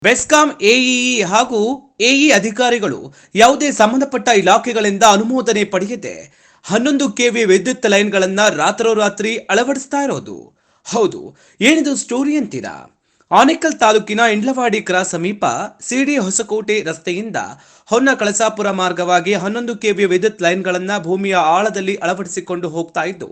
BESCOM AEE ಹಾಗೂ AE ಅಧಿಕಾರಿಗಳು ಯಾವುದೇ ಸಂಬಂಧಪಟ್ಟ ಇಲಾಖೆಗಳಿಂದ ಅನುಮೋದನೆ ಪಡೆಯದೆ 11 ಕೆವಿ ವಿದ್ಯುತ್ ಲೈನ್ಗಳನ್ನು ರಾತ್ರೋರಾತ್ರಿ ಅಳವಡಿಸ್ತಾ ಇರೋದು. ಹೌದು, ಏನಿದು ಸ್ಟೋರಿ ಅಂತೀರಾ? ಆನೇಕಲ್ ತಾಲೂಕಿನ ಇಂಡ್ಲವಾಡಿ ಕ್ರಾಸ್ ಸಮೀಪ ಸಿಡಿ ಹೊಸಕೋಟೆ ರಸ್ತೆಯಿಂದ ಹೊನ್ನ ಕಳಸಾಪುರ ಮಾರ್ಗವಾಗಿ 11 ಕೆವಿ ವಿದ್ಯುತ್ ಲೈನ್ಗಳನ್ನು ಭೂಮಿಯ ಆಳದಲ್ಲಿ ಅಳವಡಿಸಿಕೊಂಡು ಹೋಗ್ತಾ ಇದ್ದು,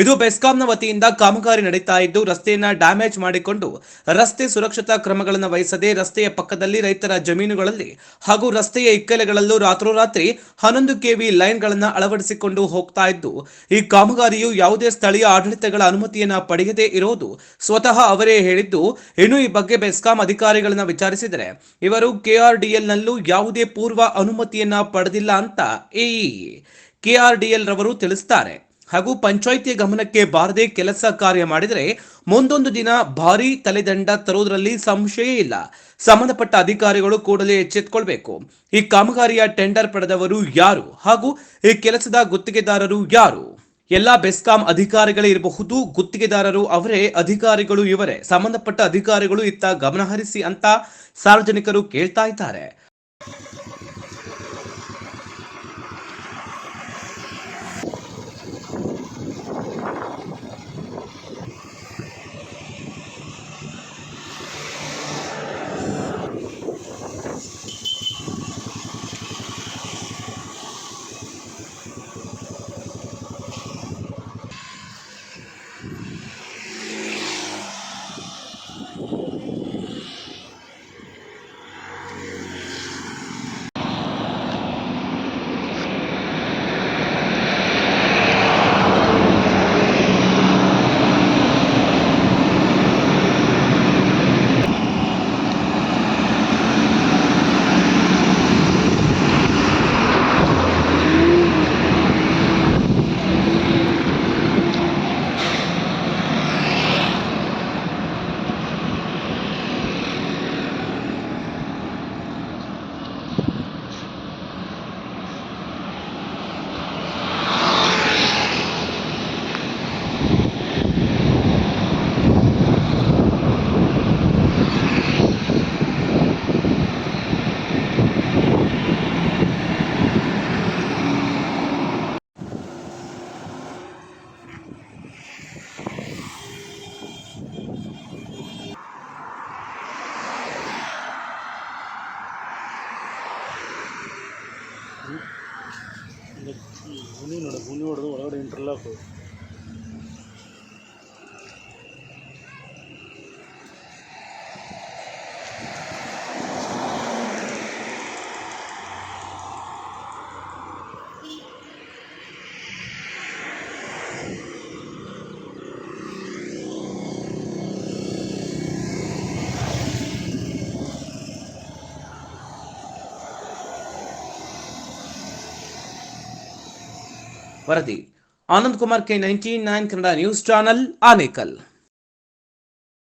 ಇದು ಬೆಸ್ಕಾಂನ ವತಿಯಿಂದ ಕಾಮಗಾರಿ ನಡೀತಾ ಇದ್ದು, ರಸ್ತೆಯನ್ನ ಡ್ಯಾಮೇಜ್ ಮಾಡಿಕೊಂಡು ರಸ್ತೆ ಸುರಕ್ಷತಾ ಕ್ರಮಗಳನ್ನು ವಹಿಸದೆ ರಸ್ತೆಯ ಪಕ್ಕದಲ್ಲಿ ರೈತರ ಜಮೀನುಗಳಲ್ಲಿ ಹಾಗೂ ರಸ್ತೆಯ ಇಕ್ಕೆಲೆಗಳಲ್ಲೂ ರಾತ್ರೋರಾತ್ರಿ 11 ಕೆವಿ ಲೈನ್ಗಳನ್ನು ಅಳವಡಿಸಿಕೊಂಡು ಹೋಗ್ತಾ ಇದ್ದು, ಈ ಕಾಮಗಾರಿಯು ಯಾವುದೇ ಸ್ಥಳೀಯ ಆಡಳಿತಗಳ ಅನುಮತಿಯನ್ನ ಪಡೆಯದೇ ಇರೋದು ಸ್ವತಃ ಅವರೇ ಹೇಳಿದ್ದು. ಇನ್ನು ಈ ಬಗ್ಗೆ ಬೆಸ್ಕಾಂ ಅಧಿಕಾರಿಗಳನ್ನ ವಿಚಾರಿಸಿದರೆ ಇವರು ಕೆಆರ್ಡಿಎಲ್ ನಲ್ಲೂ ಯಾವುದೇ ಪೂರ್ವ ಅನುಮತಿಯನ್ನ ಪಡೆದಿಲ್ಲ ಅಂತ ಕೆಆರ್ಡಿಎಲ್ ರವರು ತಿಳಿಸುತ್ತಾರೆ. ಹಾಗೂ ಪಂಚಾಯಿತಿಯ ಗಮನಕ್ಕೆ ಬಾರದೆ ಕೆಲಸ ಕಾರ್ಯ ಮಾಡಿದರೆ ಮುಂದೊಂದು ದಿನ ಭಾರೀ ತಲೆದಂಡ ತರುವುದರಲ್ಲಿ ಸಂಶಯ ಇಲ್ಲ. ಸಂಬಂಧಪಟ್ಟ ಅಧಿಕಾರಿಗಳು ಕೂಡಲೇ ಎಚ್ಚೆತ್ತುಕೊಳ್ಬೇಕು. ಈ ಕಾಮಗಾರಿಯ ಟೆಂಡರ್ ಪಡೆದವರು ಯಾರು ಹಾಗೂ ಈ ಕೆಲಸದ ಗುತ್ತಿಗೆದಾರರು ಯಾರು? ಎಲ್ಲ ಬೆಸ್ಕಾಂ ಅಧಿಕಾರಿಗಳೇ ಇರಬಹುದು, ಗುತ್ತಿಗೆದಾರರು ಅವರೇ, ಅಧಿಕಾರಿಗಳು ಇವರೇ. ಸಂಬಂಧಪಟ್ಟ ಅಧಿಕಾರಿಗಳು ಇತ್ತ ಗಮನ ಹರಿಸಿ ಅಂತ ಸಾರ್ವಜನಿಕರು ಕೇಳ್ತಾ ಇದ್ದಾರೆ. ಗುಣಿ ಹೊಡೆದು ಒಳಗಡೆ ಇಂಟರ್ಲಾಕ್. ವರದಿ Anand Kumar, K99 Kannada news channel, Anekal.